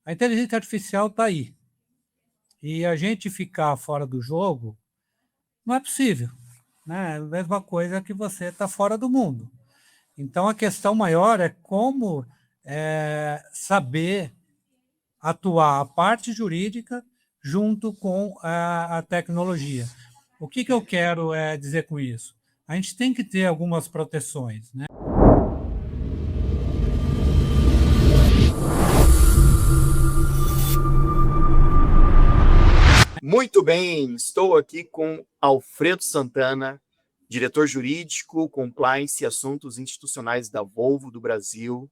A inteligência artificial está aí. E a gente ficar fora do jogo não é possível, né? É a mesma coisa que você está fora do mundo. Então, a questão maior é como saber atuar a parte jurídica junto com a tecnologia. O que eu quero dizer com isso? A gente tem que ter algumas proteções, né? Muito bem, estou aqui com Alfredo Santana, diretor jurídico, compliance e assuntos institucionais da Volvo do Brasil.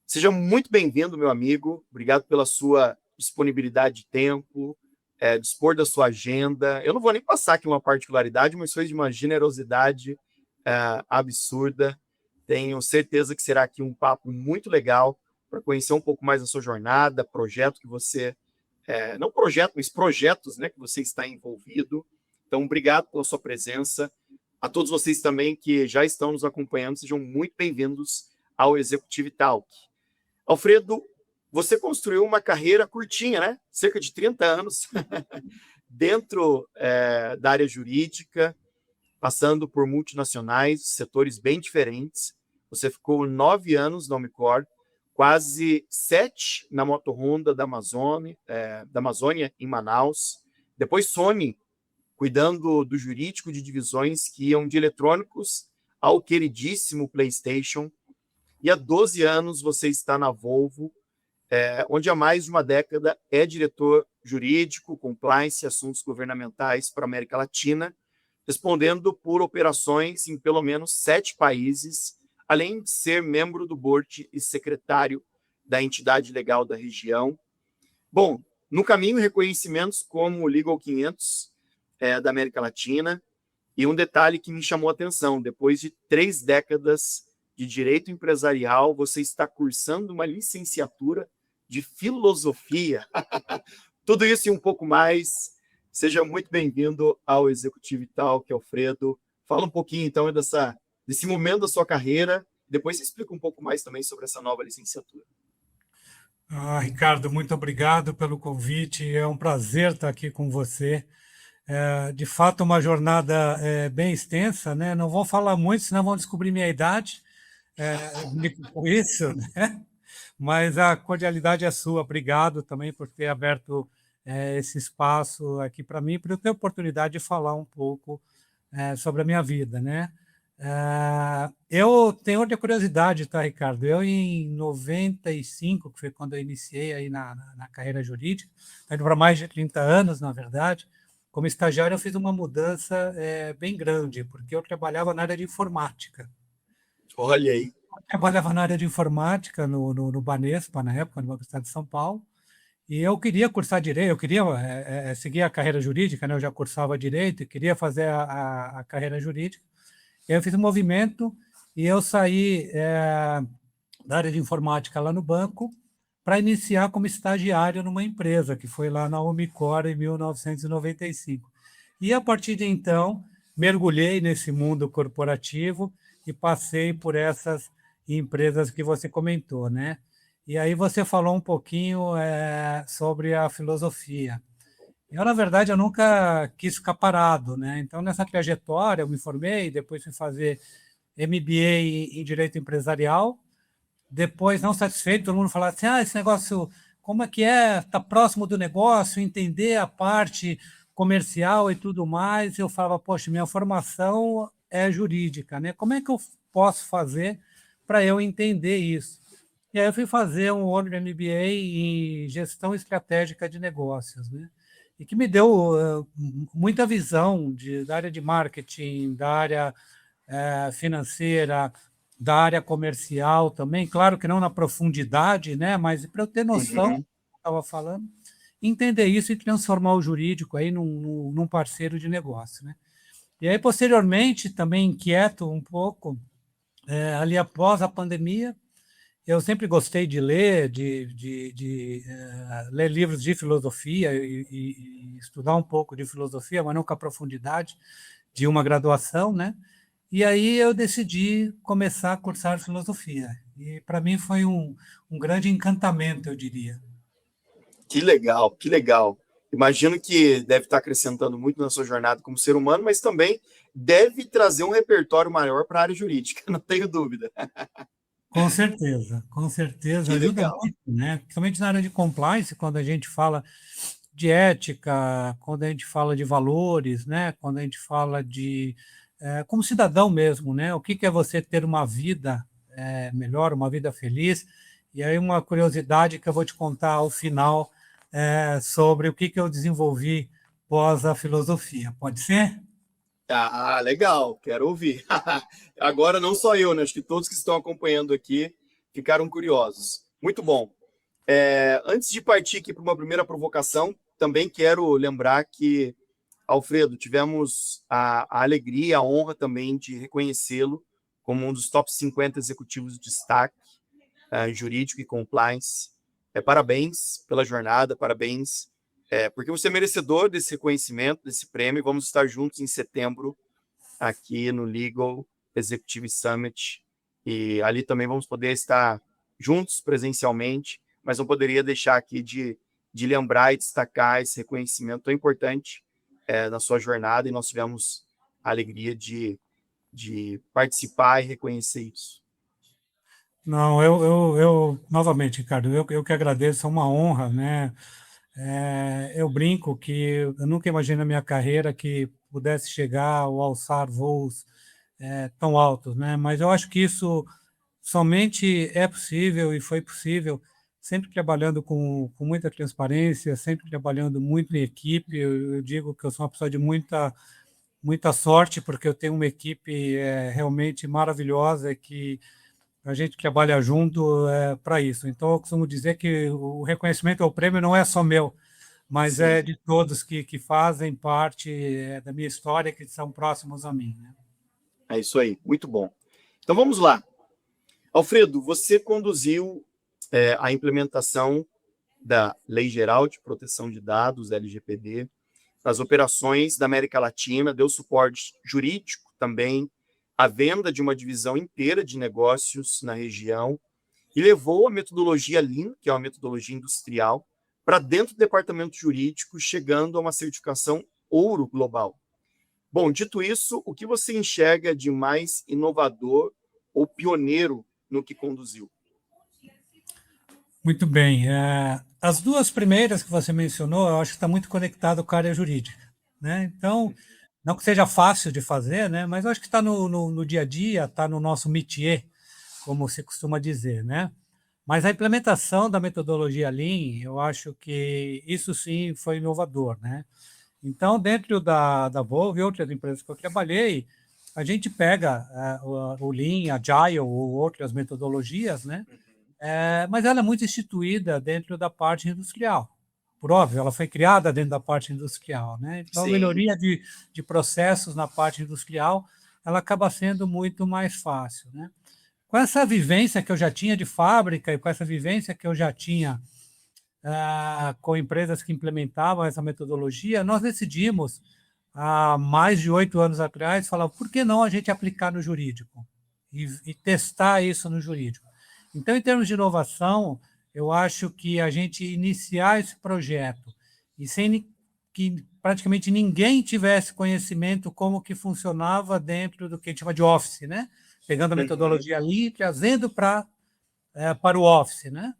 Seja muito bem-vindo, meu amigo. Obrigado pela sua disponibilidade de tempo, dispor da sua agenda. Eu não vou nem passar aqui uma particularidade, mas foi de uma generosidade absurda. Tenho certeza que será aqui um papo muito legal para conhecer um pouco mais da sua jornada, projeto que você não projeto, mas projetos, né, que você está envolvido. Então, obrigado pela sua presença. A todos vocês também que já estão nos acompanhando, sejam muito bem-vindos ao Executive Talk. Alfredo, você construiu uma carreira curtinha, né? Cerca de 30 anos, dentro da área jurídica, passando por multinacionais, setores bem diferentes. Você ficou 9 anos na Umicore, quase 7 na Moto Honda da Amazônia, em Manaus. Depois Sony, cuidando do jurídico de divisões que iam de eletrônicos ao queridíssimo PlayStation. E há 12 anos você está na Volvo, onde há mais de uma década é diretor jurídico, compliance e assuntos governamentais para a América Latina, respondendo por operações em pelo menos 7 países, além de ser membro do board e secretário da entidade legal da região. Bom, no caminho, reconhecimentos como o Legal 500 da América Latina, e um detalhe que me chamou a atenção, depois de 3 décadas de direito empresarial, você está cursando uma licenciatura de filosofia. Tudo isso e um pouco mais. Seja muito bem-vindo ao Executive Talk, Alfredo. Fala um pouquinho, então, desse momento da sua carreira. Depois você explica um pouco mais também sobre essa nova licenciatura. Ricardo, muito obrigado pelo convite. É um prazer estar aqui com você. De fato, uma jornada bem extensa, né? Não vou falar muito, senão vão descobrir minha idade com isso, né? Mas a cordialidade é sua. Obrigado também por ter aberto esse espaço aqui para mim, por eu ter a oportunidade de falar um pouco sobre a minha vida, né? Eu tenho outra curiosidade, tá, Ricardo? Eu, em 95, que foi quando eu iniciei aí na carreira jurídica, indo para mais de 30 anos, na verdade, como estagiário, eu fiz uma mudança bem grande, porque eu trabalhava na área de informática. Olha aí. Eu trabalhava na área de informática no Banespa, na época, no Banco do Estado de São Paulo, e eu queria cursar direito, eu queria seguir a carreira jurídica, né? Eu já cursava direito e queria fazer a carreira jurídica. E aí eu fiz um movimento e eu saí da área de informática lá no banco para iniciar como estagiário numa empresa, que foi lá na Umicore em 1995. E a partir de então, mergulhei nesse mundo corporativo e passei por essas empresas que você comentou, né? E aí você falou um pouquinho sobre a filosofia. Eu, na verdade, eu nunca quis ficar parado, né? Então, nessa trajetória, eu me formei, depois fui fazer MBA em Direito Empresarial. Depois, não satisfeito, todo mundo falava assim, esse negócio, como é que é? Está próximo do negócio, entender a parte comercial e tudo mais. Eu falava, poxa, minha formação é jurídica, né? Como é que eu posso fazer para eu entender isso? E aí eu fui fazer um outro MBA em Gestão Estratégica de Negócios, né? E que me deu muita visão da área de marketing, da área financeira, da área comercial também, claro que não na profundidade, né? Mas para eu ter noção do que eu estava falando, entender isso e transformar o jurídico aí num parceiro de negócio, né? E aí, posteriormente, também inquieto um pouco, ali após a pandemia, eu sempre gostei de ler, de ler livros de filosofia e estudar um pouco de filosofia, mas não com a profundidade de uma graduação, né? E aí eu decidi começar a cursar filosofia. E para mim foi um grande encantamento, eu diria. Que legal, que legal. Imagino que deve estar acrescentando muito na sua jornada como ser humano, mas também deve trazer um repertório maior para a área jurídica, não tenho dúvida. Com certeza, Que ajuda legal. muito, né? Principalmente na área de compliance, quando a gente fala de ética, quando a gente fala de valores, né? Quando a gente fala de como cidadão mesmo, né? O que que é você ter uma vida melhor, uma vida feliz? E aí uma curiosidade que eu vou te contar ao final sobre o que que eu desenvolvi pós a filosofia. Pode ser? Ah, legal, quero ouvir. Agora não só eu, né? Acho que todos que estão acompanhando aqui ficaram curiosos. Muito bom. Antes de partir aqui para uma primeira provocação, também quero lembrar que, Alfredo, tivemos a alegria, a honra também de reconhecê-lo como um dos top 50 executivos de destaque jurídico e compliance. Parabéns pela jornada, parabéns, porque você é merecedor desse reconhecimento, desse prêmio. Vamos estar juntos em setembro aqui no Legal Executive Summit e ali também vamos poder estar juntos presencialmente, mas não poderia deixar aqui de lembrar e destacar esse reconhecimento tão importante na sua jornada e nós tivemos a alegria de participar e reconhecer isso. Não, novamente, Ricardo, eu que agradeço, é uma honra, né? Eu brinco que eu nunca imaginei na minha carreira que pudesse chegar ou alçar voos tão altos, né? Mas eu acho que isso somente é possível e foi possível sempre trabalhando com muita transparência, sempre trabalhando muito em equipe. Eu digo que eu sou uma pessoa de muita sorte, porque eu tenho uma equipe realmente maravilhosa que a gente trabalha junto para isso. Então, eu costumo dizer que o reconhecimento ao prêmio não é só meu, mas é Sim, de todos que fazem parte da minha história, que são próximos a mim, né? é isso aí, muito bom. Então vamos lá. Alfredo, você conduziu a implementação da Lei Geral de Proteção de Dados, LGPD, nas operações da América Latina, deu suporte jurídico também à venda de uma divisão inteira de negócios na região e levou a metodologia Lean, que é uma metodologia industrial, para dentro do departamento jurídico, chegando a uma certificação ouro global. Bom, dito isso, o que você enxerga de mais inovador ou pioneiro no que conduziu? Muito bem. As duas primeiras que você mencionou, eu acho que está muito conectado com a área jurídica, né? Então, não que seja fácil de fazer, né? Mas eu acho que está no dia a dia, está no nosso métier, como se costuma dizer, né? Mas a implementação da metodologia Lean, eu acho que isso sim foi inovador, né? Então, dentro da Volvo e outras empresas que eu trabalhei, a gente pega o Lean, Agile ou outras metodologias, né? Mas ela é muito instituída dentro da parte industrial. Por óbvio, ela foi criada dentro da parte industrial, né? Então, a Sim, melhoria de processos na parte industrial, ela acaba sendo muito mais fácil, né? Com essa vivência que eu já tinha de fábrica e com essa vivência que eu já tinha com empresas que implementavam essa metodologia, nós decidimos, há mais de 8 anos atrás, falar por que não a gente aplicar no jurídico e testar isso no jurídico. Então, em termos de inovação, eu acho que a gente iniciar esse projeto e sem que praticamente ninguém tivesse conhecimento como que funcionava dentro do que a gente chama de Office, né? Pegando a uhum, metodologia ali e trazendo para o Office, né?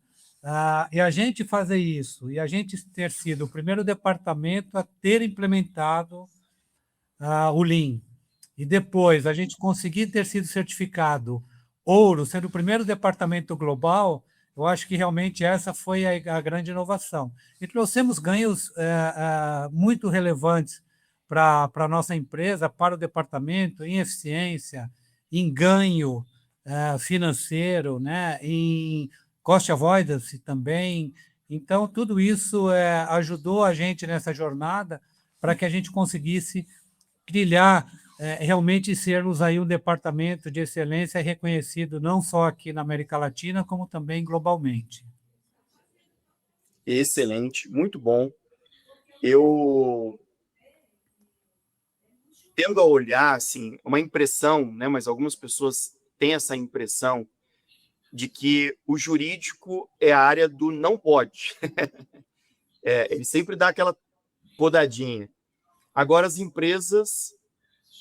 E a gente fazer isso, e a gente ter sido o primeiro departamento a ter implementado o Lean, e depois a gente conseguir ter sido certificado ouro, sendo o primeiro departamento global, eu acho que realmente essa foi a grande inovação. E trouxemos ganhos muito relevantes para a nossa empresa, para o departamento, em eficiência, em ganho financeiro, né, em cost avoidance também. Então, tudo isso ajudou a gente nessa jornada para que a gente conseguisse trilhar realmente sermos aí um departamento de excelência reconhecido não só aqui na América Latina, como também globalmente. excelente, muito bom. Eu tendo a olhar, assim, uma impressão, né, mas algumas pessoas têm essa impressão de que o jurídico é a área do não pode. ele sempre dá aquela podadinha. Agora, as empresas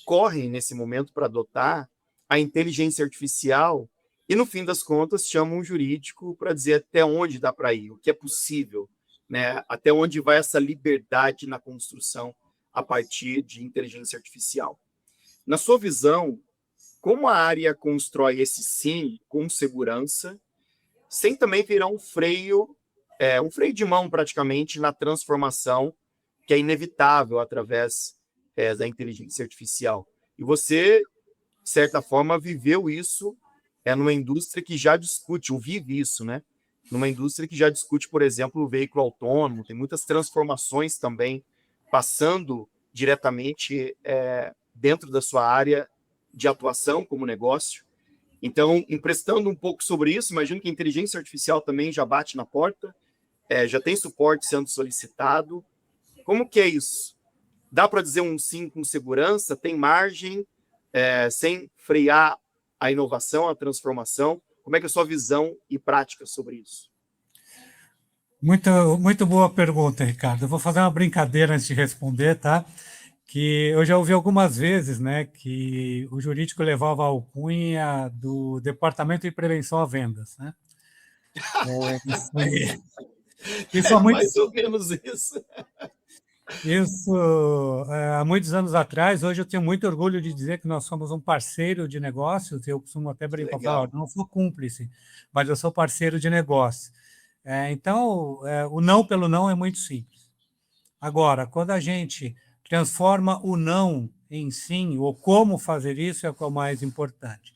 correm nesse momento para adotar a inteligência artificial e, no fim das contas, chamam um jurídico para dizer até onde dá para ir, o que é possível, né? Até onde vai essa liberdade na construção a partir de inteligência artificial. Na sua visão, como a área constrói esse sim com segurança, sem também virar um freio de mão praticamente na transformação que é inevitável através da inteligência artificial? E você, de certa forma, viveu isso numa indústria que já discute, ou vive isso, né? Numa indústria que já discute, por exemplo, o veículo autônomo, tem muitas transformações também passando diretamente dentro da sua área de atuação como negócio. Então, emprestando um pouco sobre isso, imagino que a inteligência artificial também já bate na porta, já tem suporte sendo solicitado. Como que é isso? Dá para dizer um sim com segurança? Tem margem, sem frear a inovação, a transformação? Como é que é a sua visão e prática sobre isso? Muito, muito boa pergunta, Ricardo. Eu vou fazer uma brincadeira antes de responder, tá? Que eu já ouvi algumas vezes, né, que o jurídico levava a alcunha do Departamento de Prevenção a Vendas, né? Isso É há muito, mais ou menos isso. isso há muitos anos atrás. Hoje eu tenho muito orgulho de dizer que nós somos um parceiro de negócios. Eu costumo até Que brincar, falar, legal. "Ó, não sou cúmplice, mas eu sou parceiro de negócio." Então, o não pelo não é muito simples. Agora, quando a gente transforma o não em sim, ou como fazer isso, é o que é o mais importante.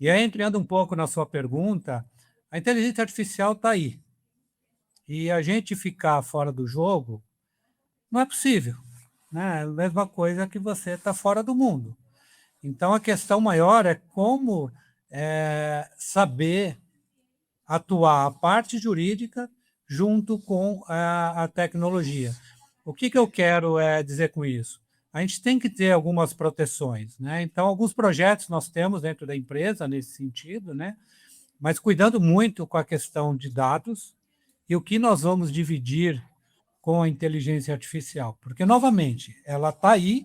E aí, entrando um pouco na sua pergunta, a inteligência artificial está aí. E a gente ficar fora do jogo não é possível, né? É a mesma coisa que você está fora do mundo. Então, a questão maior é como saber atuar a parte jurídica junto com a tecnologia. O que eu quero dizer com isso? A gente tem que ter algumas proteções, né? Então, alguns projetos nós temos dentro da empresa nesse sentido, né? Mas cuidando muito com a questão de dados e o que nós vamos dividir com a inteligência artificial. Porque, novamente, ela está aí,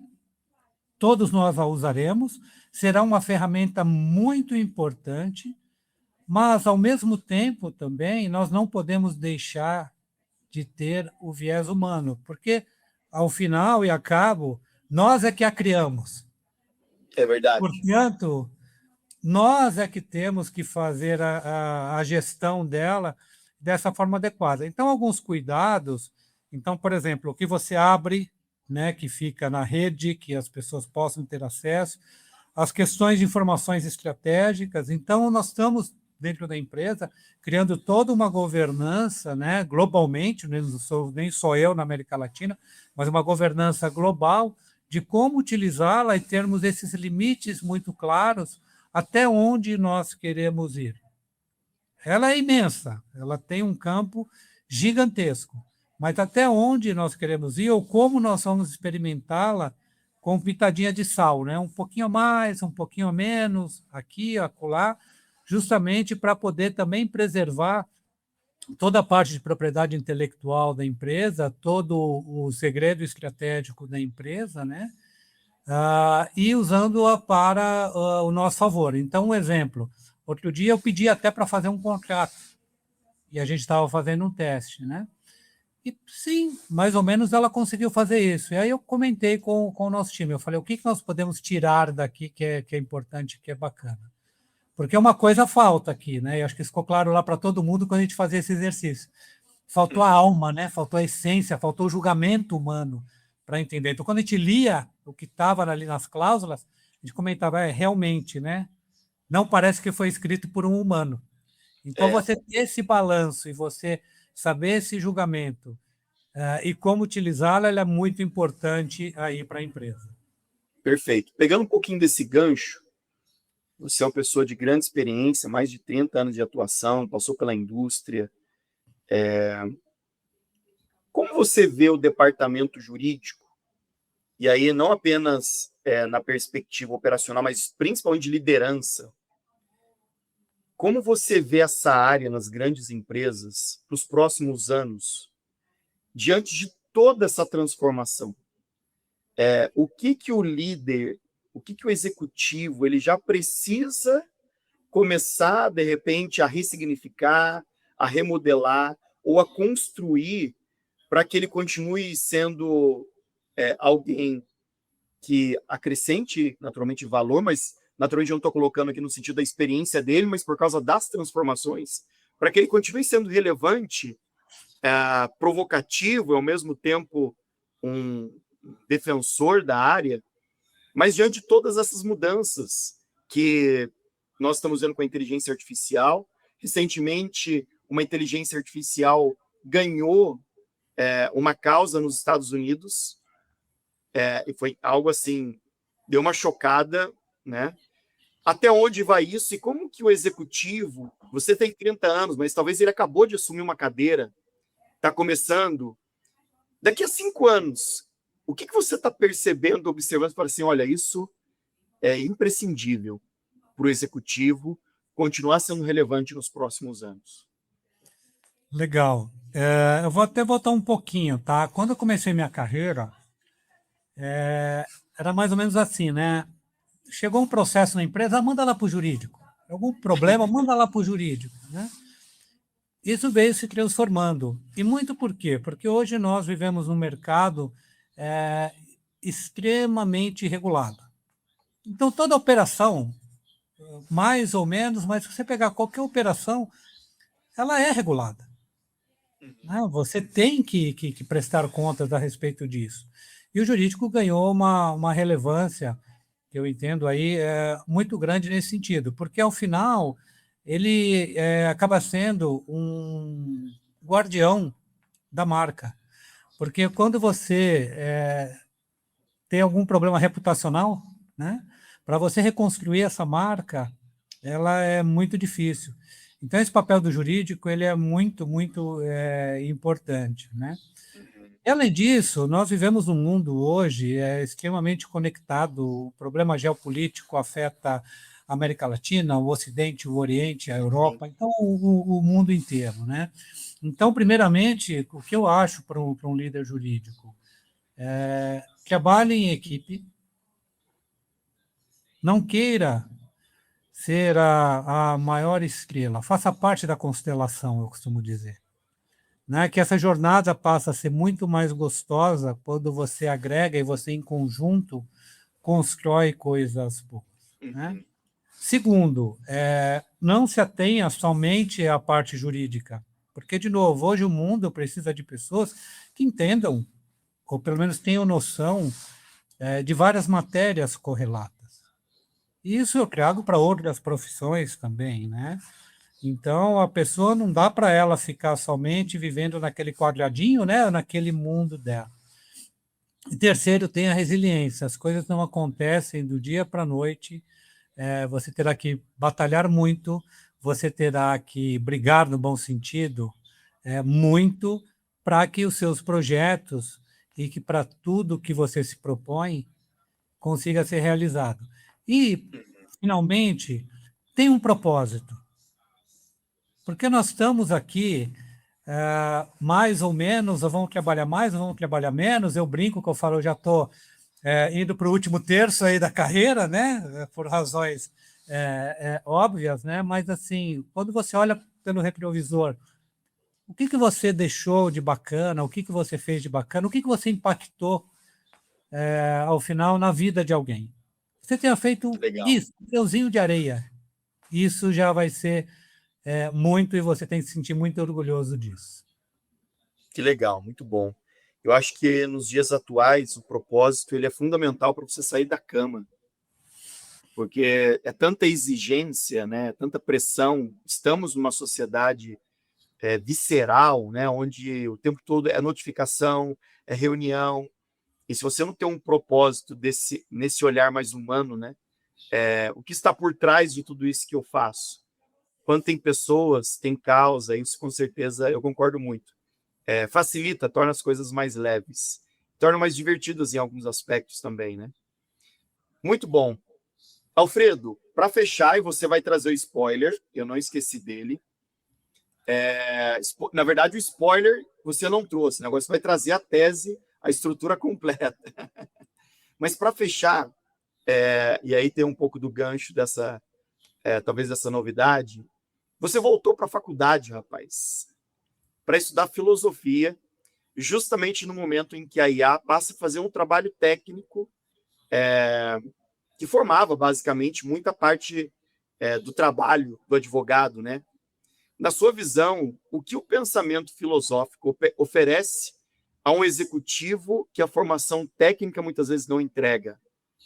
todos nós a usaremos, será uma ferramenta muito importante, mas, ao mesmo tempo, também, nós não podemos deixar de ter o viés humano, porque, ao final e a cabo, nós é que a criamos. É verdade. Portanto, nós é que temos que fazer a gestão dela dessa forma adequada. Então, alguns cuidados. Então, por exemplo, o que você abre, né, que fica na rede, que as pessoas possam ter acesso, as questões de informações estratégicas. Então, nós estamos, dentro da empresa, criando toda uma governança, né, globalmente, nem só eu na América Latina, mas uma governança global de como utilizá-la e termos esses limites muito claros até onde nós queremos ir. Ela é imensa, ela tem um campo gigantesco, mas até onde nós queremos ir ou como nós vamos experimentá-la com pitadinha de sal, né? Um pouquinho a mais, um pouquinho a menos, aqui, acolá, justamente para poder também preservar toda a parte de propriedade intelectual da empresa, todo o segredo estratégico da empresa, né? E usando-a para o nosso favor. Então, um exemplo. Outro dia eu pedi até para fazer um contrato e a gente estava fazendo um teste, né? E sim, mais ou menos ela conseguiu fazer isso. E aí eu comentei com o nosso time. Eu falei, o que nós podemos tirar daqui que é importante, que é bacana? Porque uma coisa falta aqui, né? Eu acho que isso ficou claro lá para todo mundo quando a gente fazia esse exercício. Faltou a alma, né? Faltou a essência, faltou o julgamento humano para entender. Então, quando a gente lia o que estava ali nas cláusulas, a gente comentava, realmente, né? Não parece que foi escrito por um humano. Então, É, você ter esse balanço e você saber esse julgamento e como utilizá-la, ela é muito importante aí para a empresa. perfeito. Pegando um pouquinho desse gancho, você é uma pessoa de grande experiência, mais de 30 anos de atuação, passou pela indústria. Como você vê o departamento jurídico? E aí, não apenas na perspectiva operacional, mas principalmente de liderança. Como você vê essa área nas grandes empresas para os próximos anos? diante de toda essa transformação, o que o líder, o que o executivo, ele já precisa começar, de repente, a ressignificar, a remodelar ou a construir para que ele continue sendo alguém que acrescente, naturalmente, valor, mas, naturalmente, eu não estou colocando aqui no sentido da experiência dele, mas por causa das transformações, para que ele continue sendo relevante, provocativo e, ao mesmo tempo, um defensor da área, mas diante de todas essas mudanças que nós estamos vendo com a inteligência artificial. Recentemente, uma inteligência artificial ganhou uma causa nos Estados Unidos, e foi algo assim, deu uma chocada, né? Até onde vai isso e como que o executivo, você tem 30 anos, mas talvez ele acabou de assumir uma cadeira, está começando, daqui a 5 anos, o que você está percebendo, observando, para assim, olha, isso é imprescindível para o executivo continuar sendo relevante nos próximos anos? Legal. Eu vou até voltar um pouquinho, tá? Quando eu comecei minha carreira, era mais ou menos assim, né? Chegou um processo na empresa, manda lá para o jurídico. Algum problema, manda lá para o jurídico, né? Isso veio se transformando. E muito por quê? Porque hoje nós vivemos num mercado é, extremamente regulado. Então, toda operação, mais ou menos, mas se você pegar qualquer operação, ela é regulada, né? Você tem que prestar contas a respeito disso. E o jurídico ganhou uma relevância, que eu entendo aí, muito grande nesse sentido, porque, ao final, ele acaba sendo um guardião da marca. Porque quando você tem algum problema reputacional, né, para você reconstruir essa marca, ela é muito difícil. Então, esse papel do jurídico ele é muito, muito importante, né? E, além disso, nós vivemos num mundo hoje extremamente conectado. O problema geopolítico afeta a América Latina, o Ocidente, o Oriente, a Europa, então o mundo inteiro, né? Então, primeiramente, o que eu acho para um líder jurídico? Trabalhe em equipe, não queira ser a maior estrela, faça parte da constelação, eu costumo dizer. Né? Que essa jornada passa a ser muito mais gostosa quando você agrega e você, em conjunto, constrói coisas boas. Né? Uhum. Segundo, não se atenha somente à parte jurídica, porque, de novo, hoje o mundo precisa de pessoas que entendam, ou pelo menos tenham noção, de várias matérias correlatas. Isso eu trago para outras profissões também, né? Então, a pessoa não dá para ela ficar somente vivendo naquele quadradinho, né? Naquele mundo dela. E terceiro, tem a resiliência. As coisas não acontecem do dia para a noite. Você terá que batalhar muito, você terá que brigar no bom sentido, muito, para que os seus projetos e que para tudo que você se propõe consiga ser realizado. E, finalmente, tem um propósito. Porque nós estamos aqui, mais ou menos, ou vamos trabalhar mais, ou vamos trabalhar menos. Eu brinco que eu falo, eu já estou indo para o último terço aí da carreira, né? Por razões óbvias, né? Mas, assim, quando você olha pelo retrovisor, o que você deixou de bacana, o que você fez de bacana, o que você impactou, ao final, na vida de alguém? Você tenha Que feito legal. isso, um grãozinho de areia. Isso já vai ser muito, e você tem que se sentir muito orgulhoso disso. Que legal, muito bom. Eu acho que nos dias atuais o propósito ele é fundamental para você sair da cama, porque é tanta exigência, né? Tanta pressão. Estamos numa sociedade visceral, né? Onde o tempo todo é notificação, é reunião. E se você não tem um propósito nesse olhar mais humano, né? O que está por trás de tudo isso que eu faço? Quando tem pessoas, tem causa, isso com certeza eu concordo muito. Facilita, torna as coisas mais leves, torna mais divertidas em alguns aspectos também, né? Muito bom. Alfredo, para fechar, e você vai trazer o spoiler, eu não esqueci dele. Na verdade, o spoiler você não trouxe, né? Agora você vai trazer a tese, a estrutura completa. Mas para fechar, e aí ter um pouco do gancho dessa, talvez dessa novidade, você voltou para a faculdade, rapaz, para estudar filosofia, justamente no momento em que a IA passa a fazer um trabalho técnico que formava, basicamente, muita parte do trabalho do advogado, né? Na sua visão, o que o pensamento filosófico oferece a um executivo que a formação técnica muitas vezes não entrega?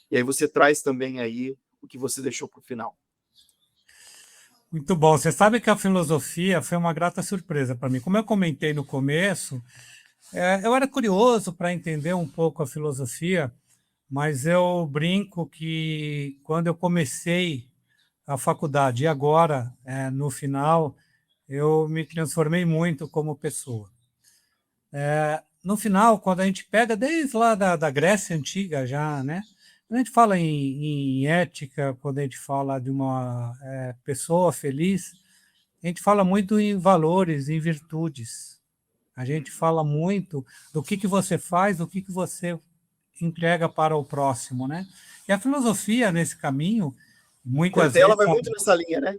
E aí você traz também aí o que você deixou para o final. Muito bom. Você sabe que a filosofia foi uma grata surpresa para mim. Como eu comentei no começo, eu era curioso para entender um pouco a filosofia, mas eu brinco que quando eu comecei a faculdade e agora, no final, eu me transformei muito como pessoa. No final, quando a gente pega desde lá da Grécia Antiga já, né? Quando a gente fala em ética, quando a gente fala de uma pessoa feliz, a gente fala muito em valores, em virtudes. A gente fala muito do que você faz, do que você entrega para o próximo, né? E a filosofia nesse caminho, muitas Cortella vezes, vai muito nessa linha, né?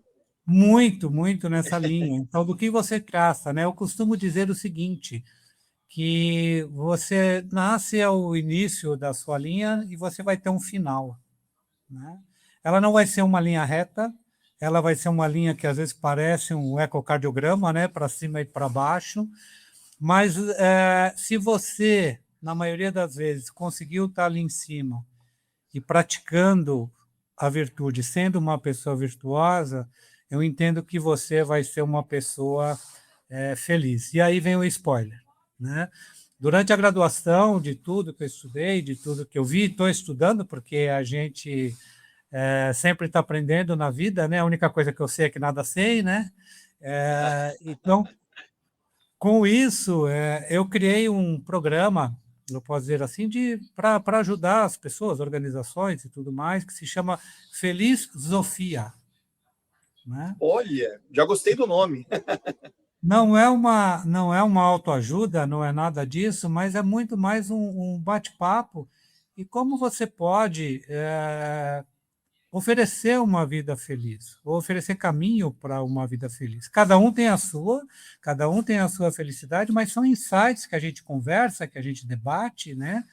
muito, muito nessa linha. Então, do que você traça, né? Eu costumo dizer o seguinte, que você nasce ao início da sua linha e você vai ter um final, né? Ela não vai ser uma linha reta, ela vai ser uma linha que às vezes parece um ecocardiograma, né? Para cima e para baixo, mas se você, na maioria das vezes, conseguiu estar ali em cima e praticando a virtude, sendo uma pessoa virtuosa, eu entendo que você vai ser uma pessoa feliz. E aí vem o spoiler, né? Durante a graduação, de tudo que eu estudei, de tudo que eu vi, estou estudando, porque a gente sempre está aprendendo na vida, né? A única coisa que eu sei é que nada sei, né? Então, com isso, eu criei um programa, eu posso dizer assim, para ajudar as pessoas, organizações e tudo mais, que se chama Feliz Zofia, né? Olha, já gostei do nome. Não é uma autoajuda, não é nada disso, mas é muito mais um bate-papo e como você pode oferecer uma vida feliz, ou oferecer caminho para uma vida feliz. Cada um tem a sua felicidade, mas são insights que a gente conversa, que a gente debate, né?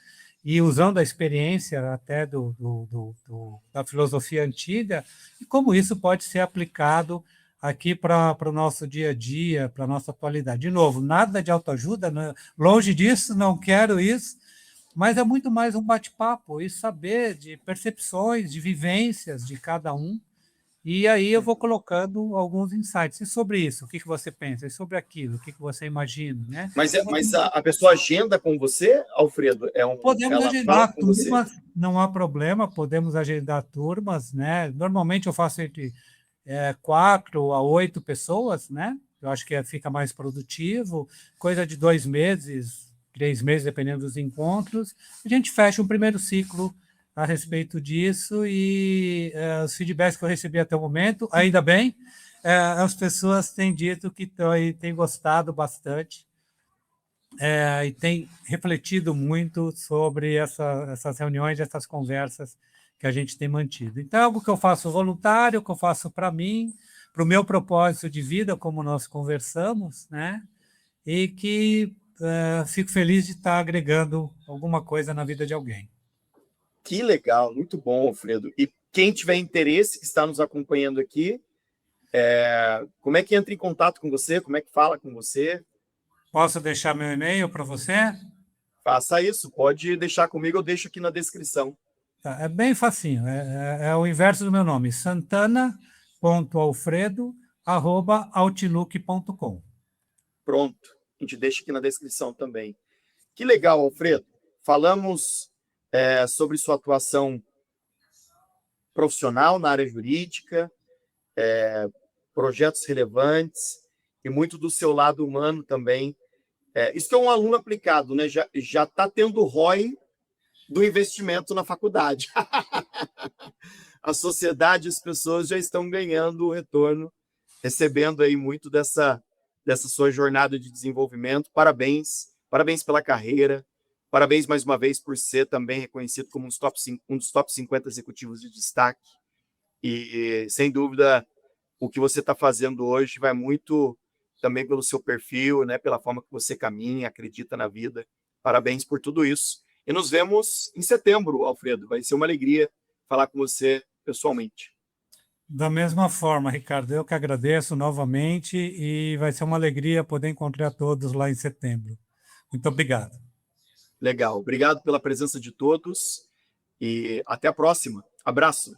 E usando a experiência até da filosofia antiga, e como isso pode ser aplicado aqui para o nosso dia a dia, para a nossa atualidade. De novo, nada de autoajuda, né? Longe disso, não quero isso, mas é muito mais um bate-papo e saber de percepções, de vivências de cada um. E aí eu vou colocando alguns insights. E sobre isso, o que você pensa? E sobre aquilo, o que você imagina, né? Mas a pessoa agenda com você, Alfredo? Podemos Ela fala agendar com você? turmas, não há problema, podemos agendar turmas, né? Normalmente eu faço entre 4 a 8 pessoas, né? Eu acho que fica mais produtivo, coisa de 2 meses, 3 meses, dependendo dos encontros. A gente fecha um primeiro ciclo a respeito disso e os feedbacks que eu recebi até o momento, ainda bem, as pessoas têm dito que têm gostado bastante e têm refletido muito sobre essas reuniões, essas conversas que a gente tem mantido. Então, é algo que eu faço voluntário, que eu faço para mim, para o meu propósito de vida, como nós conversamos, né? E que fico feliz de estar agregando alguma coisa na vida de alguém. Que legal, muito bom, Alfredo. E quem tiver interesse, que está nos acompanhando aqui, como é que entra em contato com você? Como é que fala com você? Posso deixar meu e-mail para você? Faça isso, pode deixar comigo, eu deixo aqui na descrição. Tá, é bem facinho, é o inverso do meu nome, santana.alfredo@outlook.com. Pronto, a gente deixa aqui na descrição também. Que legal, Alfredo. Falamos sobre sua atuação profissional na área jurídica, projetos relevantes e muito do seu lado humano também. Isso que é um aluno aplicado, né? Já está tendo ROI do investimento na faculdade. A sociedade, as pessoas já estão ganhando o retorno, recebendo aí muito dessa sua jornada de desenvolvimento. Parabéns, parabéns pela carreira, parabéns mais uma vez por ser também reconhecido como um dos top 50 executivos de destaque. E, sem dúvida, o que você está fazendo hoje vai muito também pelo seu perfil, né, pela forma que você caminha, acredita na vida. Parabéns por tudo isso. E nos vemos em setembro, Alfredo. Vai ser uma alegria falar com você pessoalmente. Da mesma forma, Ricardo, eu que agradeço novamente e vai ser uma alegria poder encontrar todos lá em setembro. Muito obrigado. Legal. Obrigado pela presença de todos e até a próxima. Abraço.